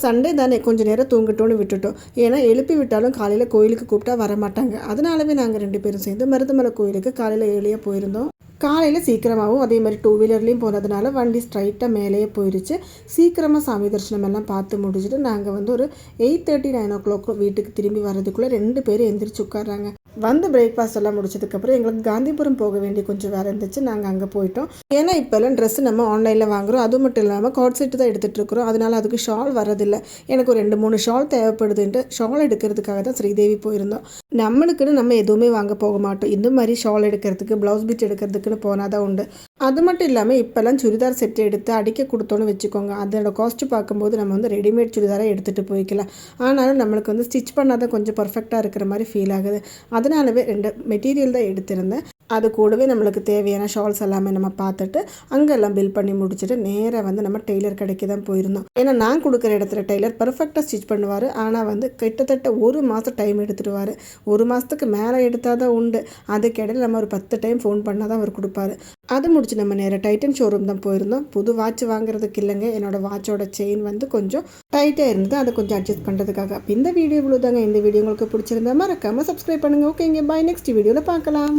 Sunday தானே கொஞ்சம் நேரம் தூங்கட்டோன்னு விட்டுட்டோம். ஏன்னா எழுப்பி விட்டாலும் காலையில் கோயிலுக்கு கூப்பிட்டா வரமாட்டாங்க. அதனாலவே நாங்கள் 2 பேரும் சேர்ந்து மருதமலை கோயிலுக்கு காலையில் ஏர்லியாக போயிருந்தோம். காலையில் சீக்கிரமாகவும் அதே மாதிரி 2 வீலர்லேயும் போனதுனால வண்டி ஸ்ட்ரைட்டாக மேலேயே போயிடுச்சு. சீக்கிரமாக சாமி தரிசனம் எல்லாம் பார்த்து முடிச்சுட்டு நாங்கள் வந்து ஒரு 8:30 9 o'clock வீட்டுக்கு திரும்பி வர்றதுக்குள்ளே 2 பேரும் எந்திரிச்சு உட்காராங்க. வந்து பிரேக்ஃபாஸ்ட் எல்லாம் முடிச்சதுக்கப்புறம் எங்களுக்கு காந்திபுரம் போக வேண்டிய கொஞ்சம் வேலை இருந்துச்சு. நாங்கள் அங்கே போயிட்டோம். ஏன்னா இப்போல்லாம் ட்ரெஸ்ஸு நம்ம ஆன்லைனில் வாங்குகிறோம். அது மட்டும் இல்லாமல் கார்ட் செட்டு தான் எடுத்துகிட்டு இருக்கிறோம். அதனால் அதுக்கு ஷால் வரதில்லை. எனக்கு ஒரு 2 3 ஷால் தேவைப்படுதுன்ட்டு ஷால் எடுக்கிறதுக்காக தான் ஸ்ரீதேவி போயிருந்தோம். நம்மளுக்குன்னு நம்ம எதுவுமே வாங்க போக மாட்டோம். இந்த மாதிரி ஷால் எடுக்கிறதுக்கு ப்ளவுஸ் பிட் எடுக்கிறதுக்குன்னு போனால் தான் உண்டு. அது மட்டும் இல்லாமல் இப்போல்லாம் சுடிதார் செட்டு எடுத்து அடிக்க கொடுத்தோன்னு வச்சுக்கோங்க. அதோட காஸ்ட்டு பார்க்கும்போது நம்ம வந்து ரெடிமேட் சுடிதாராக எடுத்துகிட்டு போய்க்கலாம். ஆனாலும் நம்மளுக்கு வந்து ஸ்டிச் பண்ணால் தான் கொஞ்சம் பர்ஃபெக்டாக இருக்கிற மாதிரி ஃபீல் ஆகுது. அதனாலவே 2 மெட்டீரியல் தான் எடுத்திருந்தேன். அது கூடவே நம்மளுக்கு தேவையான ஷால்ஸ் எல்லாமே நம்ம பார்த்துட்டு அங்கெல்லாம் பில் பண்ணி முடிச்சுட்டு நேராக வந்து நம்ம டெய்லர் கடைக்கு தான் போயிருந்தோம். ஏன்னா நான் கொடுக்குற இடத்துல டெய்லர் பர்ஃபெக்டாக ஸ்டிச் பண்ணுவார். ஆனால் வந்து கிட்டத்தட்ட 1 மாதம் டைம் எடுத்துடுவார். 1 மாதத்துக்கு மேலே எடுத்தால் தான் உண்டு. அதுக்கிடையில் நம்ம ஒரு 10 டைம் ஃபோன் பண்ணால் தான் அவர் கொடுப்பாரு. அது முடிச்சு நம்ம நேராக டைட்டன் ஷோரூம் தான் போயிருந்தோம். புது வாட்ச் வாங்குறதுக்கு இல்லைங்க, என்னோடய வாட்சோட செயின் வந்து கொஞ்சம் டைட்டாக இருந்தது. அதை கொஞ்சம் அட்ஜஸ்ட் பண்ணுறதுக்காக. அப்போ இந்த வீடியோ இவ்வளோ தாங்க. இந்த வீடியோ உங்களுக்கு பிடிச்சிருந்தா மறக்காமல் சப்ஸ்கிரைப் பண்ணுங்கள். ஓகேங்க, பாய். நெக்ஸ்ட் வீடியோவில் பார்க்கலாம்.